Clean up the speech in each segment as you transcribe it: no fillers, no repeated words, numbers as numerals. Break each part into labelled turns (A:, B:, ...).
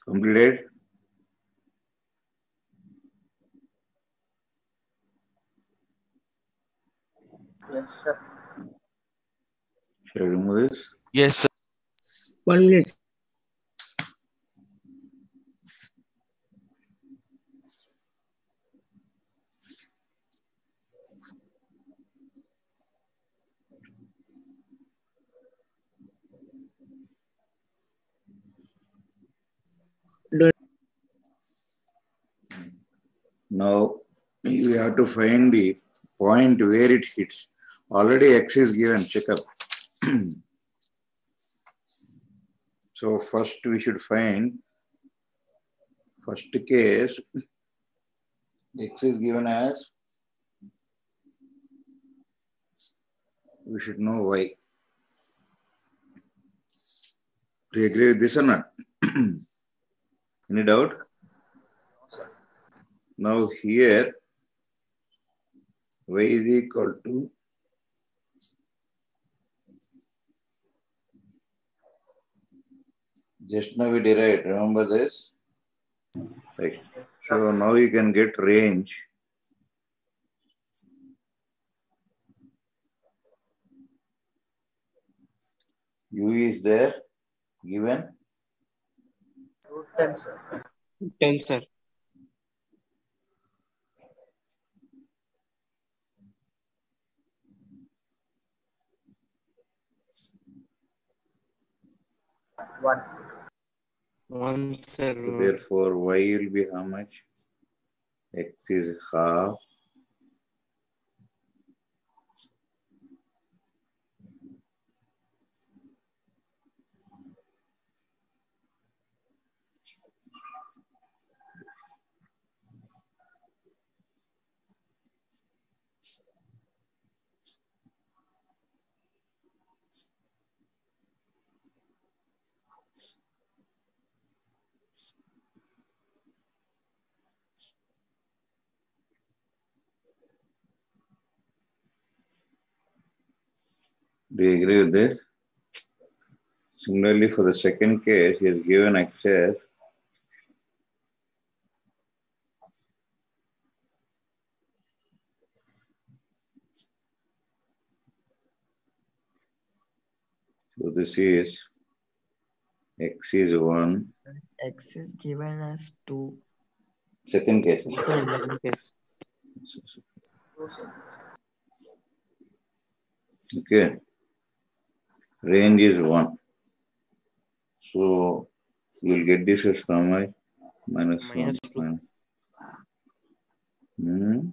A: Completed?
B: Yes, sir.
A: Shall I remove this?
C: Yes, sir.
D: 1 minute.
A: Now you have to find the point where it hits. Already X is given, check up. So first we should find first case X is given as, we should know Y. Do you agree with this or not? Any doubt?
B: No, sir.
A: Now here Y is equal to just now we derived, remember this? Right. So now you can get range. U is there, given.
B: Root 10, sir.
D: 10, sir.
B: One.
D: 1, sir.
A: So therefore, Y will be how much? X is half. Do you agree with this? Similarly, for the second case, he has given X as so this is X is 1.
E: X is given as 2.
A: Second case.
D: Yes.
B: Two, sir.
A: Okay. Range is 1. So you will get this as how much? Minus 1.
D: Minus 2.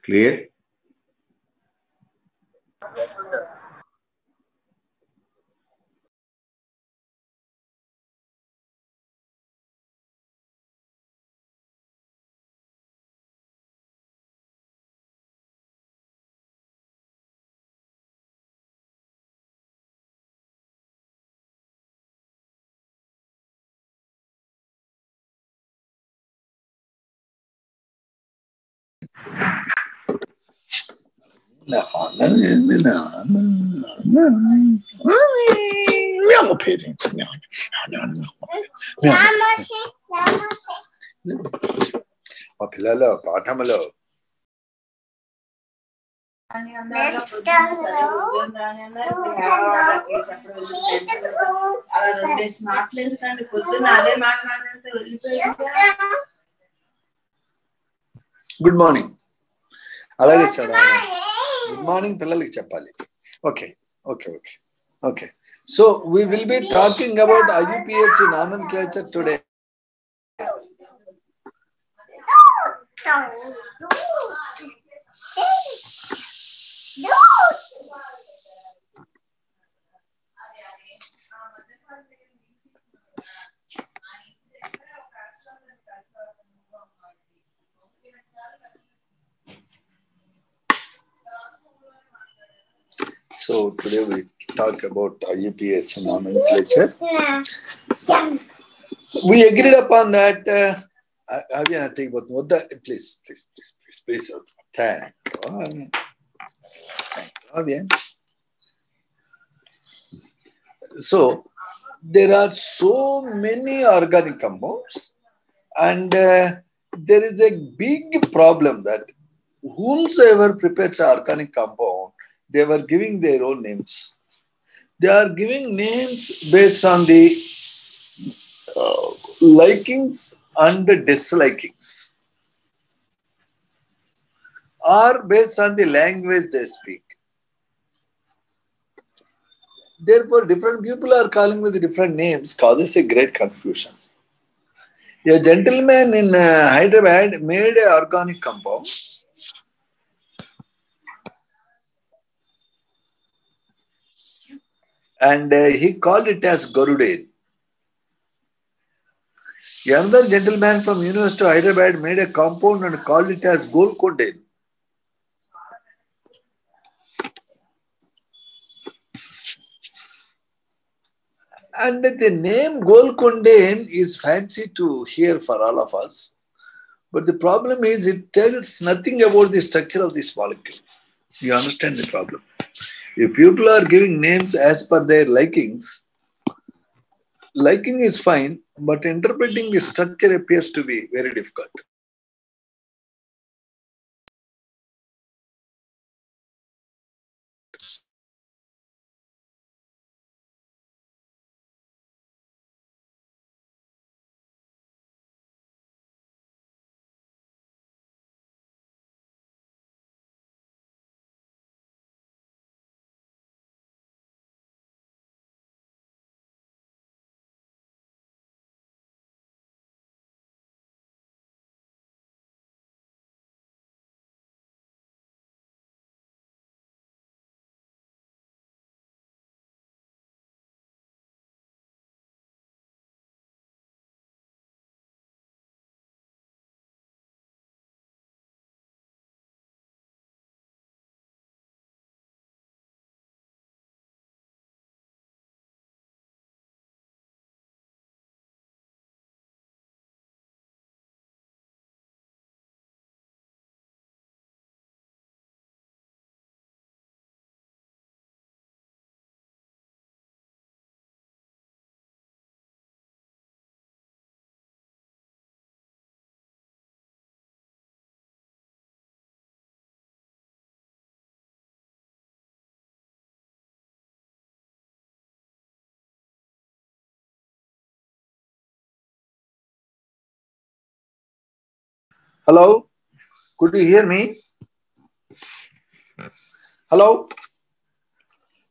A: Clear?
B: Yes, sir.
F: పిల్లలు పాఠములు good morning అలాగే good morning పిల్లలకి చెప్పాలి okay okay okay okay so we will be talking about IUPAC nomenclature today. So today we talk about IUPAC nomenclature. We agreed upon that. Please. Thank you. So there are so many organic compounds, and there is a big problem that whomsoever prepares an organic compound, they were giving their own names. They are giving names based on the likings and dislikings, or based on the language they speak. Therefore, different people are calling with different names, causes a great confusion. A gentleman in Hyderabad made an organic compound, and he called it as Garudain. Another gentleman from University of Hyderabad made a compound and called it as Golcondain. And the name Golcondain is fancy to hear for all of us. But the problem is it tells nothing about the structure of this molecule. You understand the problem? If people are giving names as per their likings, liking is fine, but interpreting the structure appears to be very difficult. Hello? Could you hear me? Hello?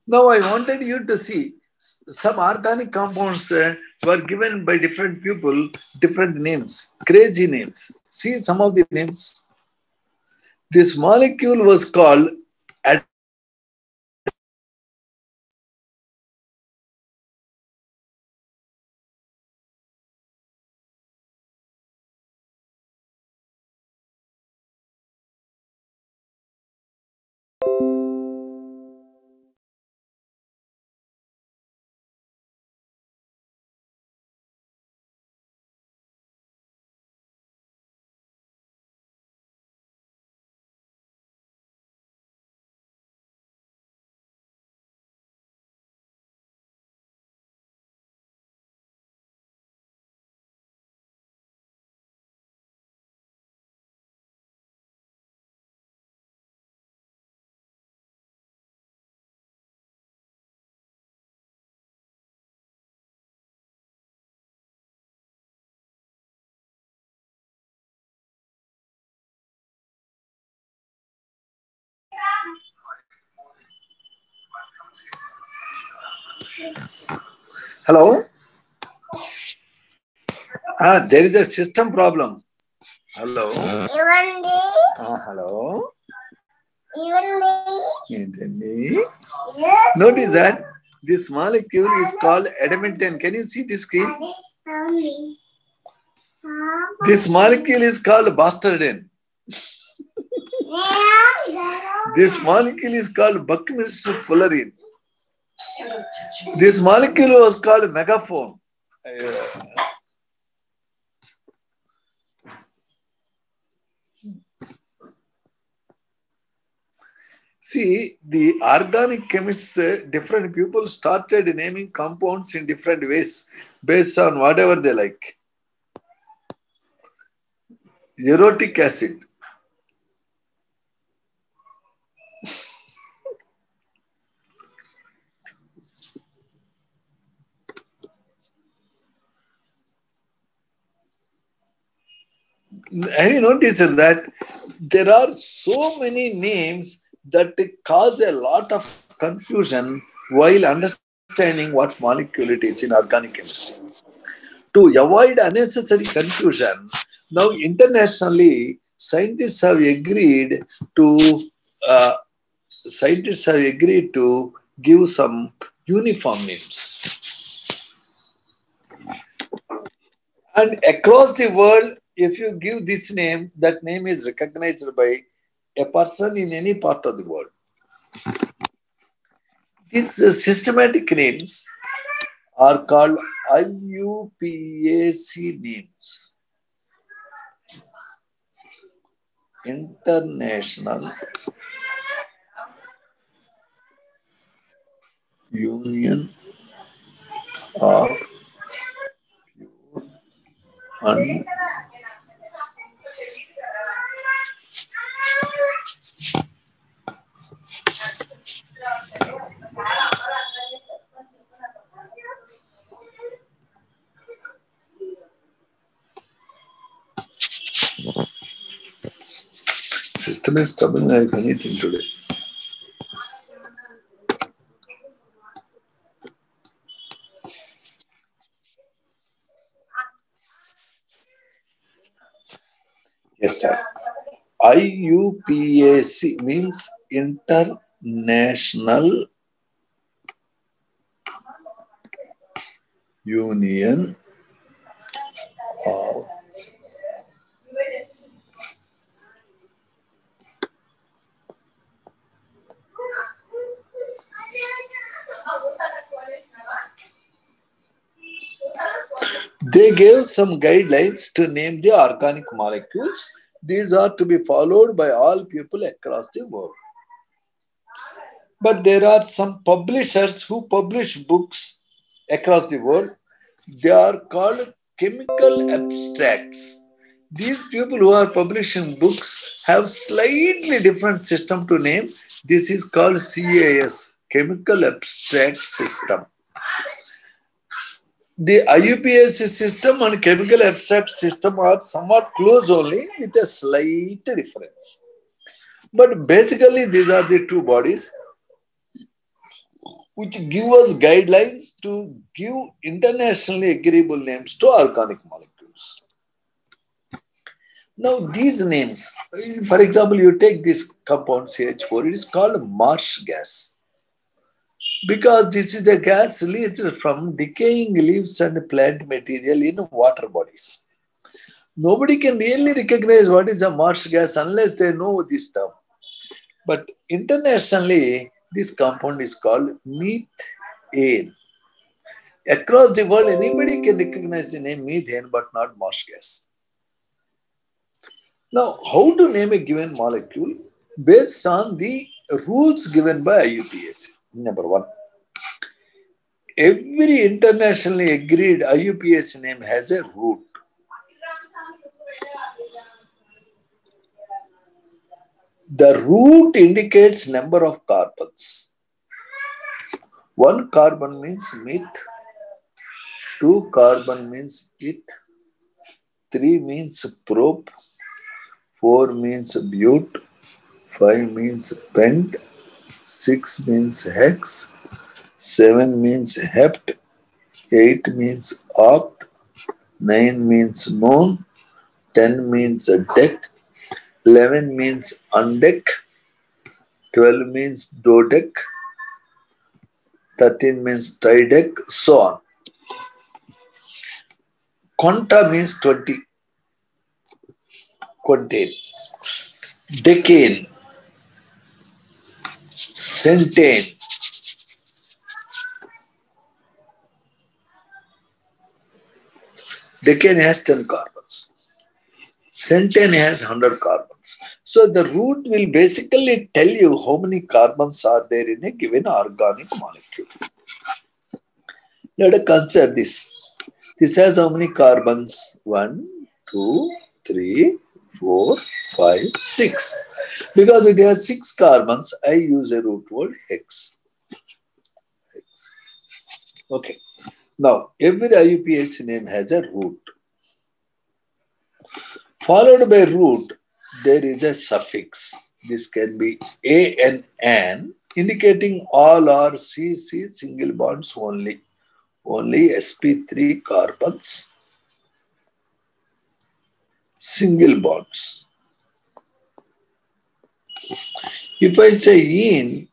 F: Now I wanted you to see some organic compounds were given by different people, different names, crazy names. See some of the names. This molecule was called hello? There is a system problem. Hello? Hello? Notice that this molecule is called adamantane. Can you see the screen? This molecule is called bastardane. This molecule is called Buckminster fullerene. This molecule was called megaphone. See, the organic chemists, different people started naming compounds in different ways based on whatever they like. Erotic acid. Have you noticed that there are so many names that cause a lot of confusion while understanding what molecule it is in organic chemistry? To avoid unnecessary confusion, now internationally, scientists have agreed to give some uniform names. And across the world, if you give this name, that name is recognized by a person in any part of the world. These systematic names are called IUPAC names. International Union of and system is troubling like anything today. Yes, sir. IUPAC means International Union of They gave some guidelines to name the organic molecules. These are to be followed by all people across the world. But there are some publishers who publish books across the world. They are called chemical abstracts. These people who are publishing books have slightly different system to name. This is called CAS, Chemical Abstract System. The IUPAC system and chemical abstract system are somewhat close only with a slight difference. But basically, these are the two bodies which give us guidelines to give internationally agreeable names to organic molecules. Now, these names, for example, you take this compound CH4, it is called marsh gas. Because this is a gas released from decaying leaves and plant material in water bodies. Nobody can really recognize what is a marsh gas unless they know this term. But internationally, this compound is called methane. Across the world, anybody can recognize the name methane, but not marsh gas. Now, how to name a given molecule? Based on the rules given by IUPAC. Number one, every internationally agreed IUPAC name has a root. The root indicates number of carbons. 1 carbon means meth, 2 carbon means eth, 3 means prop, 4 means but, 5 means pent, 6 means hex, 7 means hept, 8 means oct, 9 means non, 10 means dec, 11 means undec, 12 means dodec, 13 means tridec, so on. Quanta means 20, contain. decane, centane, decane has 10 carbons. Centane has 100 carbons. So the root will basically tell you how many carbons are there in a given organic molecule. Let us consider this. This has how many carbons? 1, 2, 3, 4, 5, 6. Because it has 6 carbons, I use a root word hex. Hex. Okay. Now, every IUPAC name has a root. Followed by root, there is a suffix. This can be A and an, indicating all are CC single bonds only. Only sp3 carbons, single bonds. If I say in,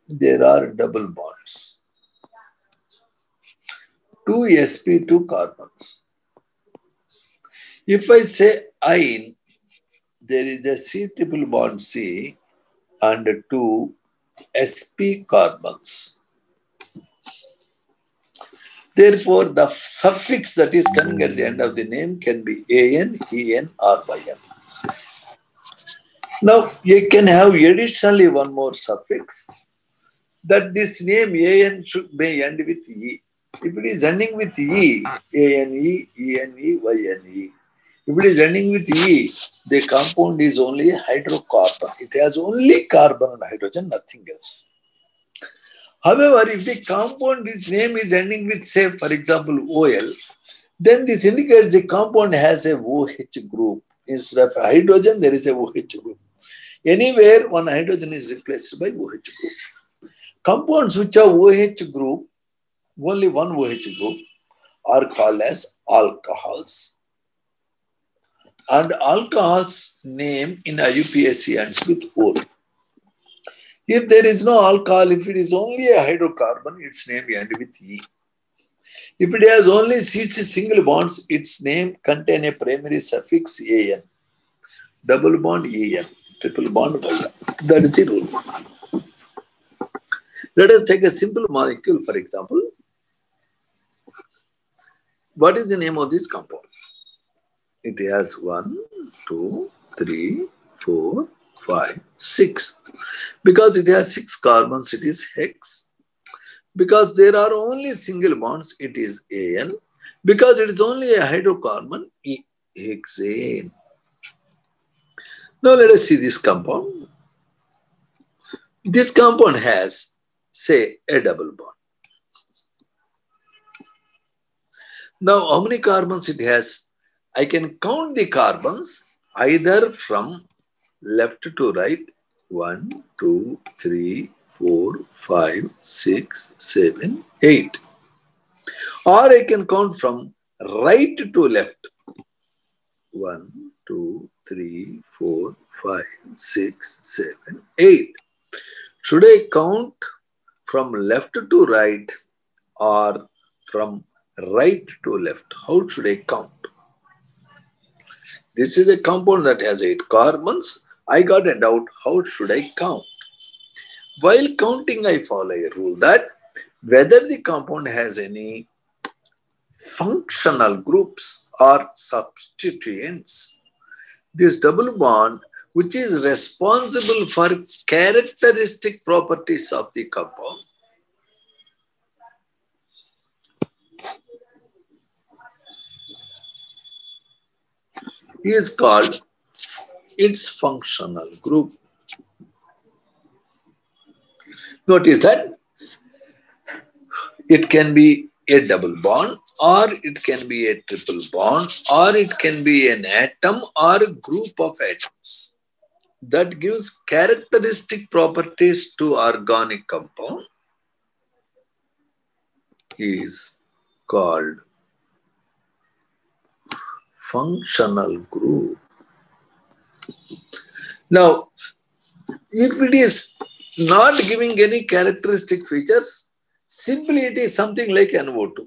F: there are double bonds. 2 sp2 carbons. If I say ine, there is a C triple bond C and 2 sp carbons. Therefore, the suffix that is coming at the end of the name can be an, en, or by n. Now, you can have additionally one more suffix, that this name an should be end with e. If it is ending with e, ane, ene, yne. If it is ending with e, the compound is only a hydrocarbon. It has only carbon and hydrogen, nothing else. However, if the compound its name is ending with, say, for example, OL, then this indicates the compound has a OH group. Instead of hydrogen, there is a OH group. Anywhere, one hydrogen is replaced by OH group. Compounds which have OH group, only one OH group, are called as alcohols. And alcohol's name in IUPAC ends with O. If there is no alcohol, if it is only a hydrocarbon, its name ends with E. If it has only CC single bonds, its name contains a primary suffix AN. Double bond AN, triple bond YN. That is the rule. Let us take a simple molecule, for example. What is the name of this compound? It has 1, 2, 3, 4, 5, 6. Because it has 6 carbons, it is hex. Because there are only single bonds, it is An. Because it is only a hydrocarbon, hexane. Now let us see this compound. This compound has, say, a double bond. Now, how many carbons it has? I can count the carbons either from left to right. 1, 2, 3, 4, 5, 6, 7, 8. Or I can count from right to left. 1, 2, 3, 4, 5, 6, 7, 8. Should I count from left to right or from right to left? How should I count? This is a compound that has 8 carbons. I got a doubt, how should I count? While counting, I follow a rule that whether the compound has any functional groups or substituents, this double bond, which is responsible for characteristic properties of the compound, is called its functional group. Notice that it can be a double bond, or it can be a triple bond, or it can be an atom or a group of atoms. That gives characteristic properties to organic compound is called functional group. Now, if it is not giving any characteristic features, simply it is something like NO2.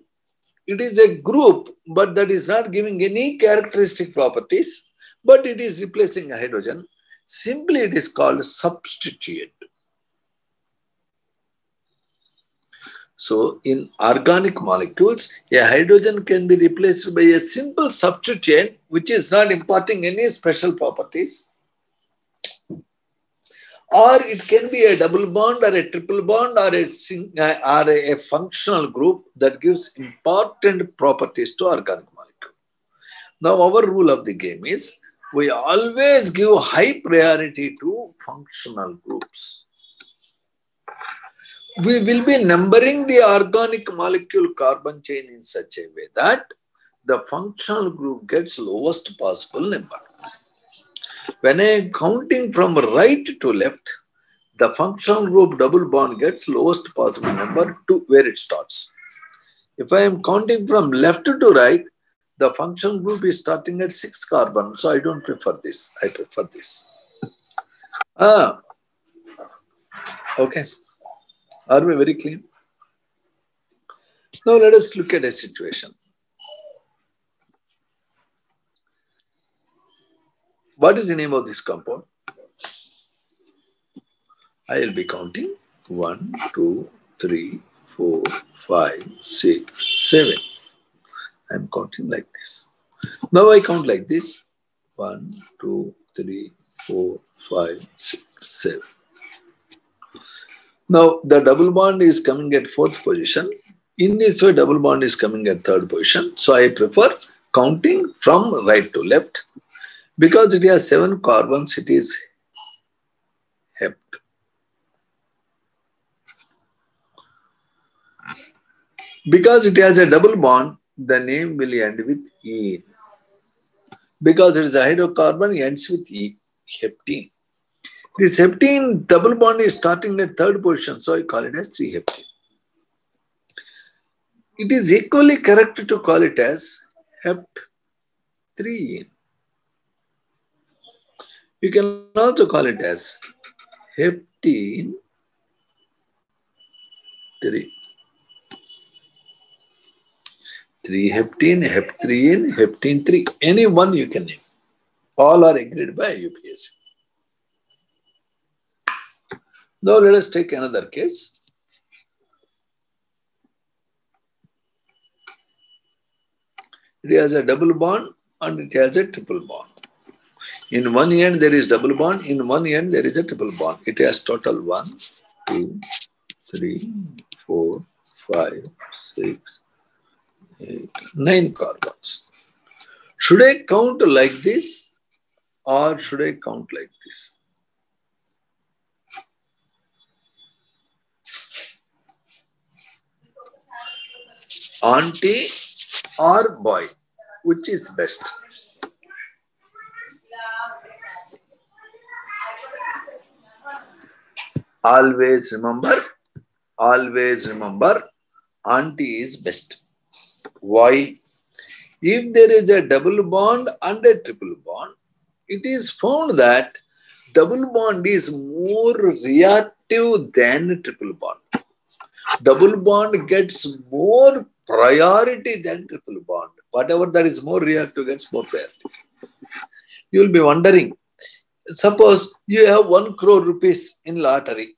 F: It is a group, but that is not giving any characteristic properties, but it is replacing a hydrogen. Simply it is called substituent. So in organic molecules, a hydrogen can be replaced by a simple substituent which is not imparting any special properties. Or it can be a double bond or a triple bond or a functional group that gives important properties to organic molecule. Now our rule of the game is we always give high priority to functional groups. We will be numbering the organic molecule carbon chain in such a way that the functional group gets lowest possible number. When I am counting from right to left, the functional group double bond gets lowest possible number to where it starts. If I am counting from left to right, the functional group is starting at 6 carbon. So I don't prefer this. I prefer this. Okay. Are we very clear? Now let us look at a situation. What is the name of this compound? I will be counting 1, 2, 3, 4, 5, 6, 7. I am counting like this. Now I count like this. 1, 2, 3, 4, 5, 6, 7. Now the double bond is coming at 4th position. In this way, double bond is coming at 3rd position. So I prefer counting from right to left. Because it has 7 carbons, it is hept. Because it has a double bond, the name will end with ene. Because it is a hydrocarbon, it ends with E, heptene. This heptene double bond is starting at 3rd position, so I call it as 3-heptene. It is equally correct to call it as hept3ene. You can also call it as heptene 3. 3-heptene, hep3ene, heptene 3. Any one you can name. All are agreed by IUPAC. Now let us take another case. It has a double bond and it has a triple bond. In one end there is double bond, in one end there is a triple bond. It has total 1, 2, 3, 4, 5, 6, 8, 9 carbons. Should I count like this or should I count like this? Auntie or boy, which is best? Always remember, auntie is best. Why? If there is a double bond and a triple bond, it is found that double bond is more reactive than triple bond. Double bond gets more priority than triple bond. Whatever that is more reactive gets more priority. You will be wondering, suppose you have 1 crore rupees in lottery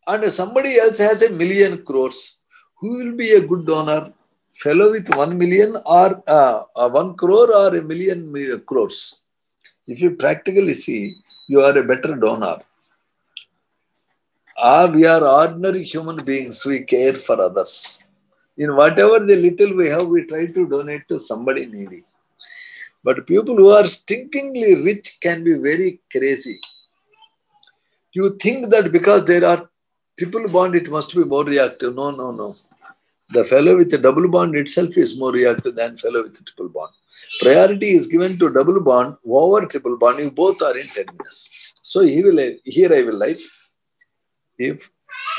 F: and somebody else has 1 million crores. Who will be a good donor? Fellow with 1 million or 1 crore or 1 million crores? If you practically see, you are a better donor. We are ordinary human beings. We care for others. In whatever the little we have, we try to donate to somebody needy. But people who are stinkingly rich can be very crazy. You think that because there are triple bond, it must be more reactive. No, no, no. The fellow with the double bond itself is more reactive than fellow with the triple bond. Priority is given to double bond over triple bond if both are in terminus. So here I will write, if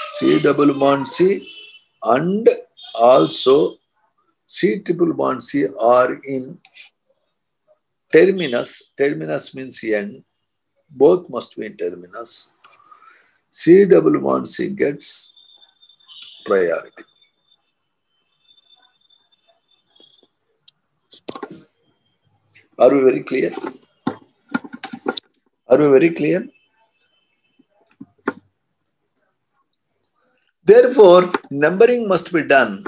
F: C double bond C and also C triple bond C are in terminus, terminus means end, both must be in terminus, C double bond C gets priority. Are we very clear? Are we very clear? Therefore, numbering must be done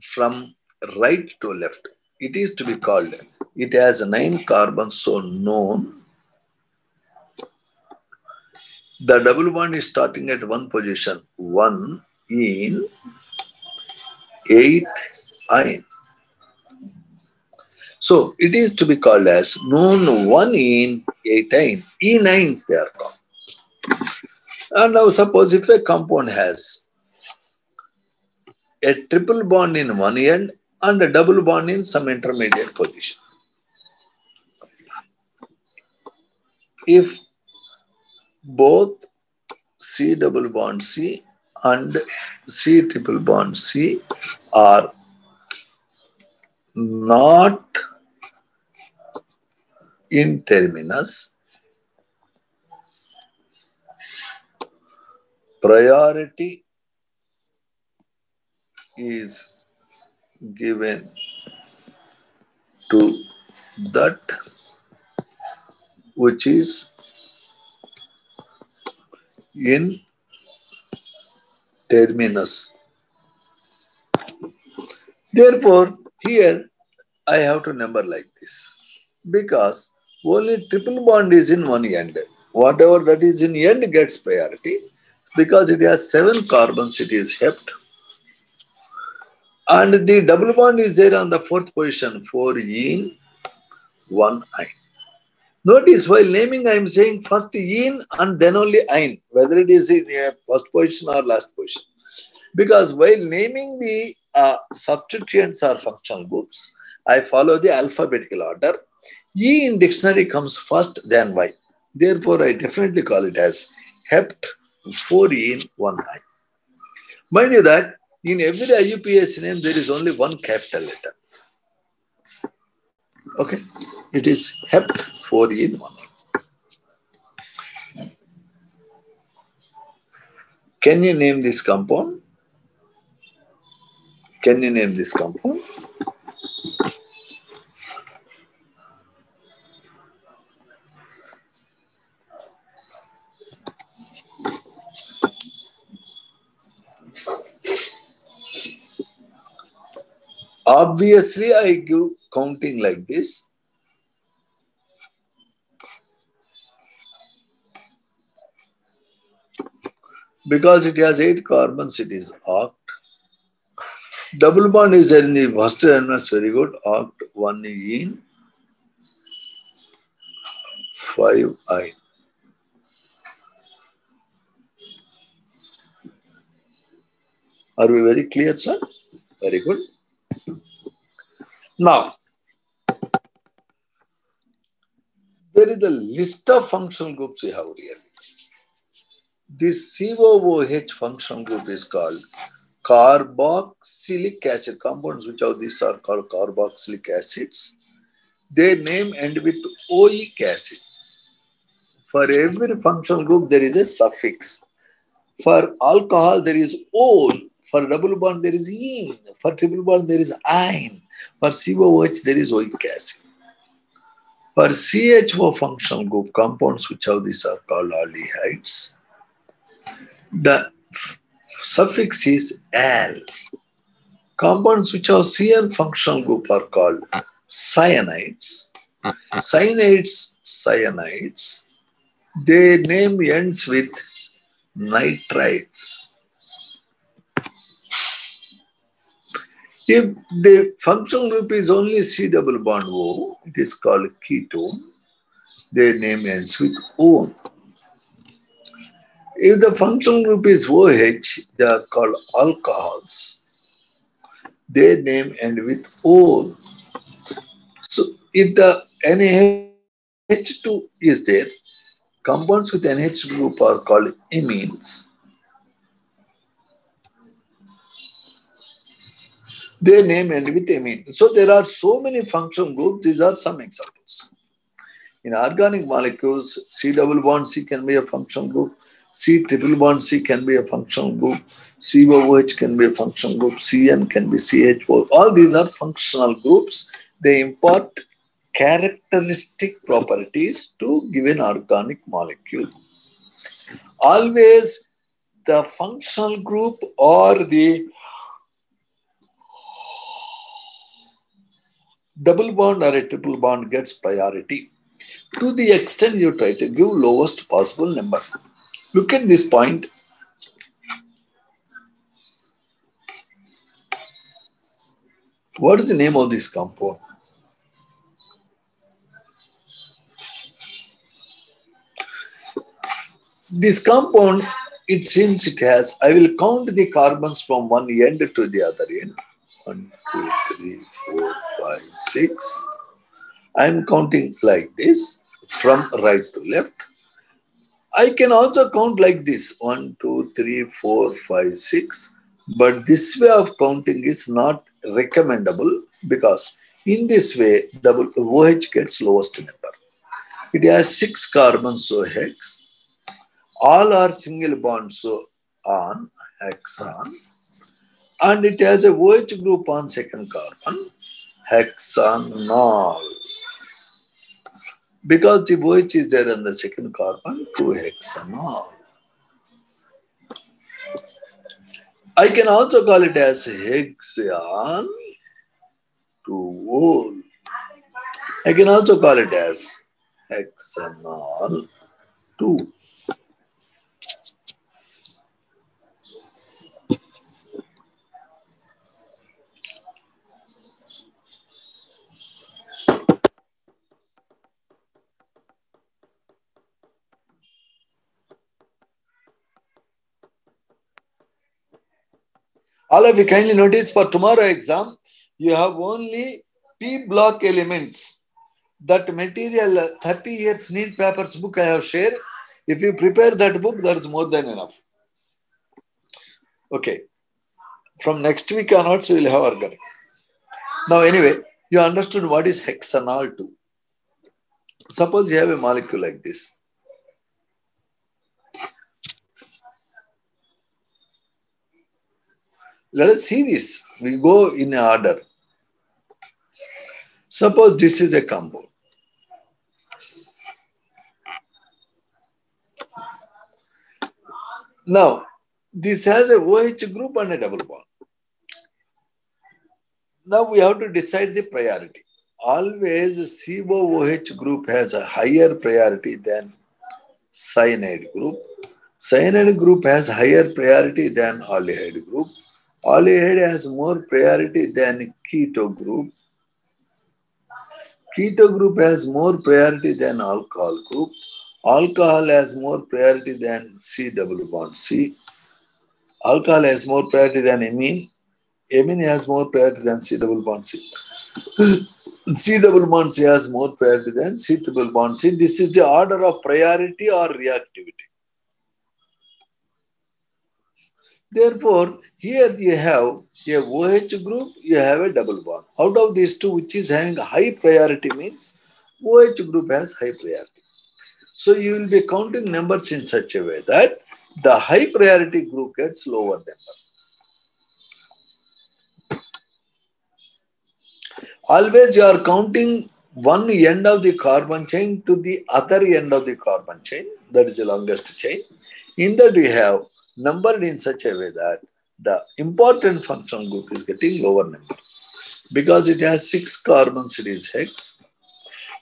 F: from right to left. It is to be called. It has 9 carbons, so known. The double bond is starting at one position, 1 in 8 ion. So it is to be called as known 1 in 8 ion. E9s they are called. And now suppose if a compound has a triple bond in one end and a double bond in some intermediate position. If both C double bond C and C triple bond C are not in terminus, priority is given to that which is in terminus. Therefore, here I have to number like this because only triple bond is in one end. Whatever that is in end gets priority because it has 7 carbons, it is hept. And the double bond is there on the 4th position, 4 in 1 ion. Notice while naming I am saying first in and then only ion, whether it is in the first position or last position. Because while naming the substituents or functional groups, I follow the alphabetical order. E in dictionary comes first, then Y. Therefore, I definitely call it as hept 4 in 1 ion. Mind you that in every IUPAC name, there is only one capital letter. Okay, it is hept 4 in 1 ion. Can you name this compound? Can you name this compound? Obviously, I give counting like this. Because it has 8 carbons, it is oct. Double bond is in the first terminus, very good. Oct 1 in 5 ion. Are we very clear, sir? Very good. Now, there is a list of functional groups we have here. This COOH functional group is called carboxylic acid. Compounds which are these are called carboxylic acids. Their name end with oic acid. For every functional group, there is a suffix. For alcohol, there is ol. For double bond, there is ene. For triple bond, there is ine. For COOH, there is oic acid. For CHO functional group, compounds which have these are called aldehydes. The suffix is al. Compounds which have CN functional group are called cyanides. Cyanides, their name ends with nitrites. If the functional group is only C double bond O, it is called ketone. Their name ends with O. If the functional group is OH, they are called alcohols. Their name ends with O. So if the NH2 is there, compounds with NH2 group are called amines. Their name ends with amine. So there are so many functional groups. These are some examples. In organic molecules, C double bond C can be a functional group. C triple bond C can be a functional group. COOH can be a functional group. CN can be CHO. All these are functional groups. They impart characteristic properties to given organic molecule. Always the functional group or the double bond or a triple bond gets priority to the extent you try to give lowest possible number. Look at this point. What is the name of this compound? This compound, it seems it has, I will count the carbons from one end to the other end. 1, 2, 3, 4, 5, 6. I am counting like this from right to left. I can also count like this 1, 2, 3, 4, 5, 6. But this way of counting is not recommendable because in this way double OH gets lowest number. It has 6 carbons, so hex. All are single bonds, so on, hexon. And it has a OH group on second carbon, hexanol. Because the OH is there on the second carbon, 2-hexanol. I can also call it as hexane 2-ol. I can also call it as hexanol 2. All of you kindly notice for tomorrow exam, you have only P block elements. That material, 30 years need papers book I have shared. If you prepare that book, that is more than enough. Okay. From next week onwards, we will have organic. Now anyway, you understood what is hexanol 2. Suppose you have a molecule like this. Let us see this. We go in order. Suppose this is a compound. Now, this has a OH group and a double bond. Now we have to decide the priority. Always COOH group has a higher priority than cyanide group. Cyanide group has higher priority than aldehyde group. Aldehyde has more priority than keto group. Keto group has more priority than alcohol group. Alcohol has more priority than C double bond C. Alcohol has more priority than amine. Amine has more priority than C double bond C. C double bond C has more priority than C triple bond C. This is the order of priority or reactivity. Therefore, here you have a OH group, you have a double bond. Out of these two, which is having a high priority means OH group has high priority. So you will be counting numbers in such a way that the high priority group gets lower number. Always you are counting one end of the carbon chain to the other end of the carbon chain. That is the longest chain. In that we have numbered in such a way that the important functional group is getting lower number. Because it has 6 carbons, it is hex.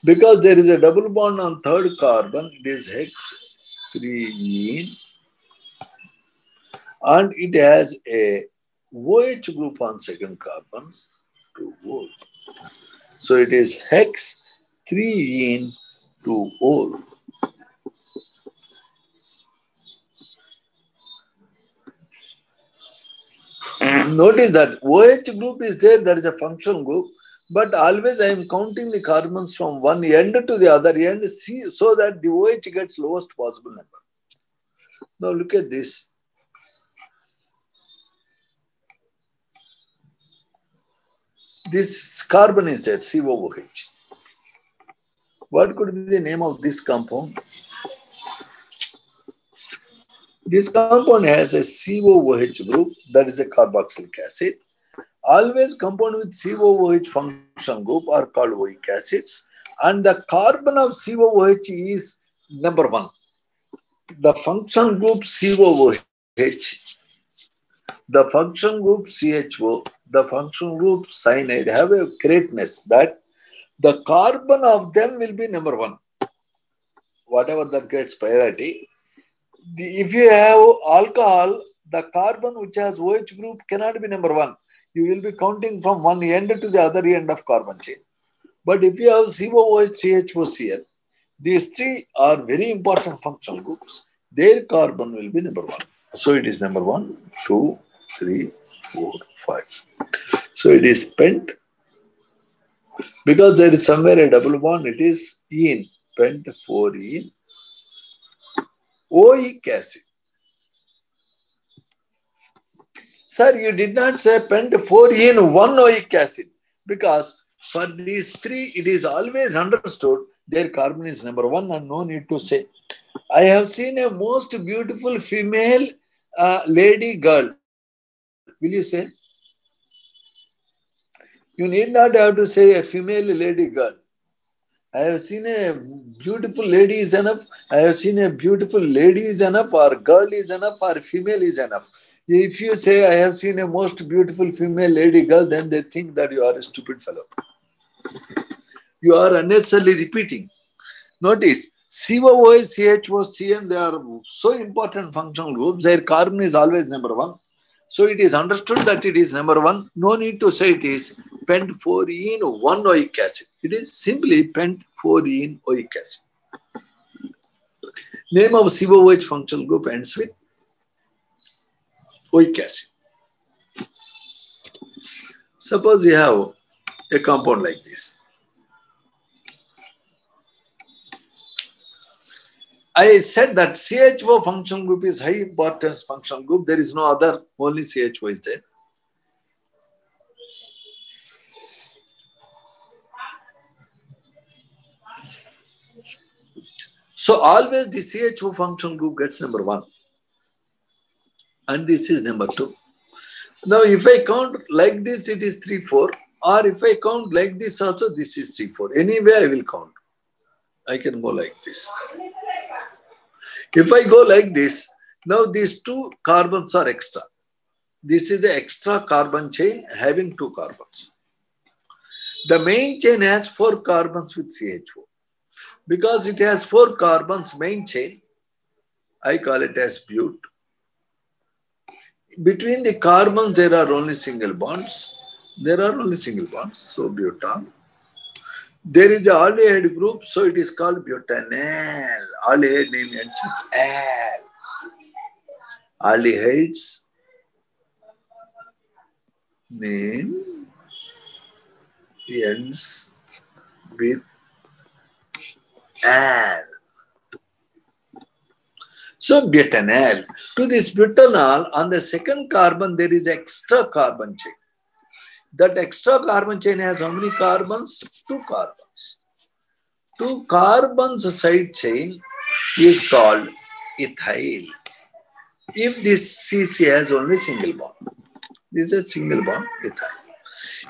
F: Because there is a double bond on third carbon, it is hex 3-ene. And it has a OH group on second carbon, 2-ol. So it is hex 3-ene 2-ol. Notice that OH group is there is a functional group, but always I am counting the carbons from one end to the other end so that the OH gets lowest possible number. Now look at this. This carbon is there, COOH. What could be the name of this compound? This compound has a COOH group, that is a carboxylic acid. Always compound with COOH function group are called oic acids. And the carbon of COOH is number 1. The function group COOH, the function group CHO, the function group cyanide have a greatness that the carbon of them will be number 1. Whatever that gets priority. If you have alcohol, the carbon which has OH group cannot be number 1. You will be counting from one end to the other end of carbon chain. But if you have COOH, CHOCl, these three are very important functional groups. Their carbon will be number 1. So it is number 1, 2, 3, 4, 5. So it is pent. Because there is somewhere a double bond, it is ene, pent 4-ene. oic acid. Sir, you did not say pent 4-ene 1-oic acid because for these three, it is always understood their carbon is number 1 and no need to say. I have seen a most beautiful female lady girl. Will you say? You need not have to say a female lady girl. I have seen a beautiful lady is enough. I have seen a beautiful lady is enough, or girl is enough, or female is enough. If you say I have seen a most beautiful female lady girl, then they think that you are a stupid fellow. You are unnecessarily repeating. Notice, COOH, CHO, CN, they are so important functional groups. Their carbon is always number 1. So it is understood that it is number 1. No need to say it is pent 4-ene 1-oic acid. It is simply pent 4-ene oic acid. Name of COOH functional group ends with oic acid. Suppose you have a compound like this. I said that CHO function group is high importance function group. There is no other, only CHO is there. So always the CHO function group gets number 1. And this is number 2. Now if I count like this, it is 3, 4. Or if I count like this also, this is 3, 4. Anyway, I will count. I can go like this. If I go like this, now these 2 carbons are extra. This is the extra carbon chain having 2 carbons. The main chain has 4 carbons with CHO. Because it has 4 carbons, main chain, I call it as but. Between the carbons, there are only single bonds. So butan. There is an aldehyde group, so it is called butanal. Aldehyde name ends with al. Aldehydes name ends with al. So butanal. To this butanol, on the second carbon, there is extra carbon chain. That extra carbon chain has how many carbons? 2 carbons. 2 carbons side chain is called ethyl. If this CC has only single bond. This is a single bond ethyl.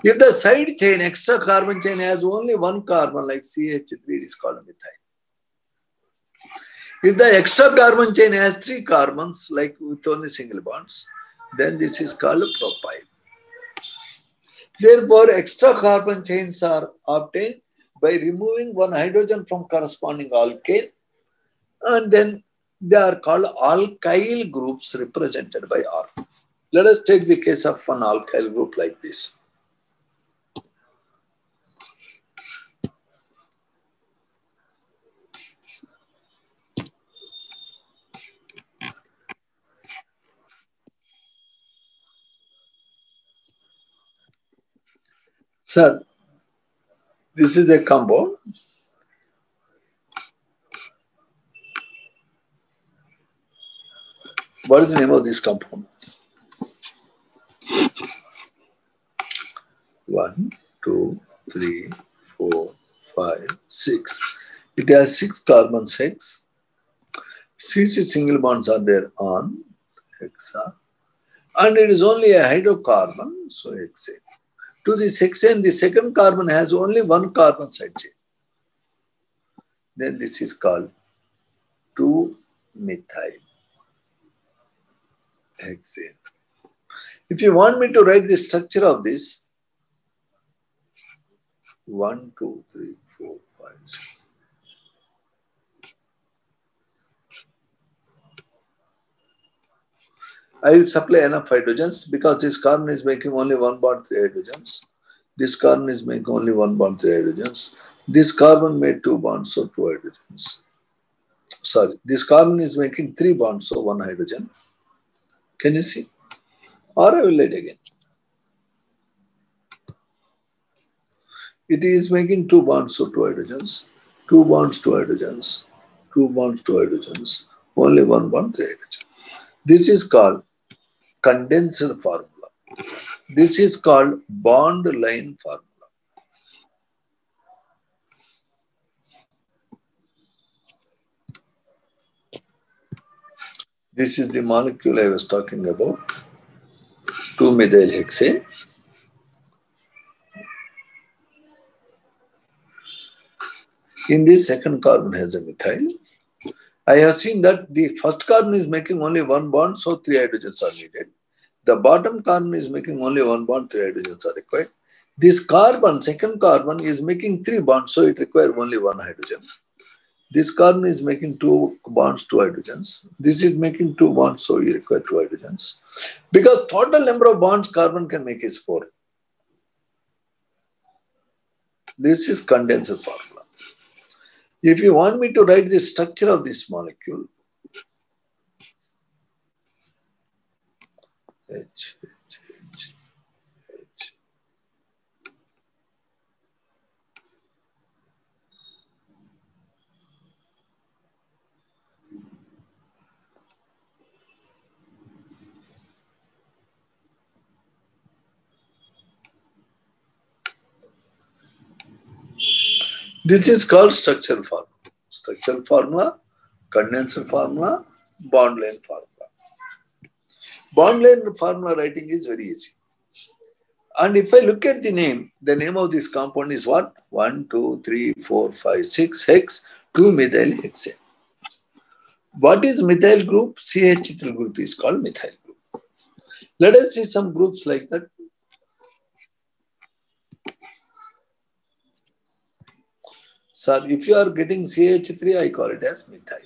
F: If the side chain, extra carbon chain has only 1 carbon like CH3, it is called methyl. If the extra carbon chain has 3 carbons like with only single bonds, then this is called propyl. Therefore, extra carbon chains are obtained by removing 1 hydrogen from corresponding alkane, and then they are called alkyl groups represented by R. Let us take the case of one alkyl group like this. Sir, this is a compound. What is the name of this compound? 1, 2, 3, 4, 5, 6. It has 6 carbons hex. CC single bonds are there on hexa. And it is only a hydrocarbon, so hexane. To this hexane, the second carbon has only 1 carbon side chain. then this is called 2-methyl hexane. If you want me to write the structure of this, 1, 2, 3, 4, 5, 6. I will supply enough hydrogens because this carbon is making only 1 bond 3 hydrogens. This carbon is making only 1 bond 3 hydrogens. This carbon made 2 bonds, so 2 hydrogens. Sorry, this carbon is making 3 bonds, so 1 hydrogen. Can you see? Or I will write again. It is making 2 bonds, so 2 hydrogens. 2 bonds, 2 hydrogens. 2 bonds, 2 hydrogens. Only 1 bond, 3 hydrogen. This is called condensed formula. This is called bond line formula. This is the molecule I was talking about, 2-methyl hexane. In this, second carbon has a methyl. I have seen that the first carbon is making only 1 bond, so 3 hydrogens are needed. The bottom carbon is making only 1 bond, 3 hydrogens are required. This carbon, second carbon, is making 3 bonds, so it requires only 1 hydrogen. This carbon is making 2 bonds, 2 hydrogens. This is making 2 bonds, so you require 2 hydrogens. Because total number of bonds carbon can make is 4. This is condensed formula. If you want me to write the structure of this molecule, H. This is called structural formula. Structural formula, condensed formula, bond length formula. Bond length formula writing is very easy. And if I look at the name of this compound is what? 1, 2, 3, 4, 5, 6 hex 2-methyl hexane. What is methyl group? CH3 group is called methyl group. Let us see some groups like that. So if you are getting CH3, I call it as methyl.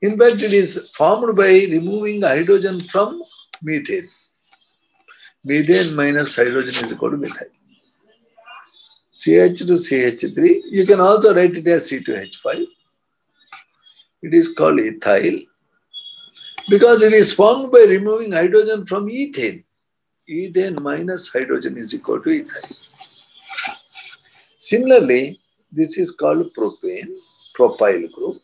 F: In fact, it is formed by removing hydrogen from methane. Methane minus hydrogen is equal to methyl. CH to CH3. You can also write it as C2H5. It is called ethyl because it is formed by removing hydrogen from ethane. Ethane minus hydrogen is equal to ethyl. Similarly, this is called propane, propyl group.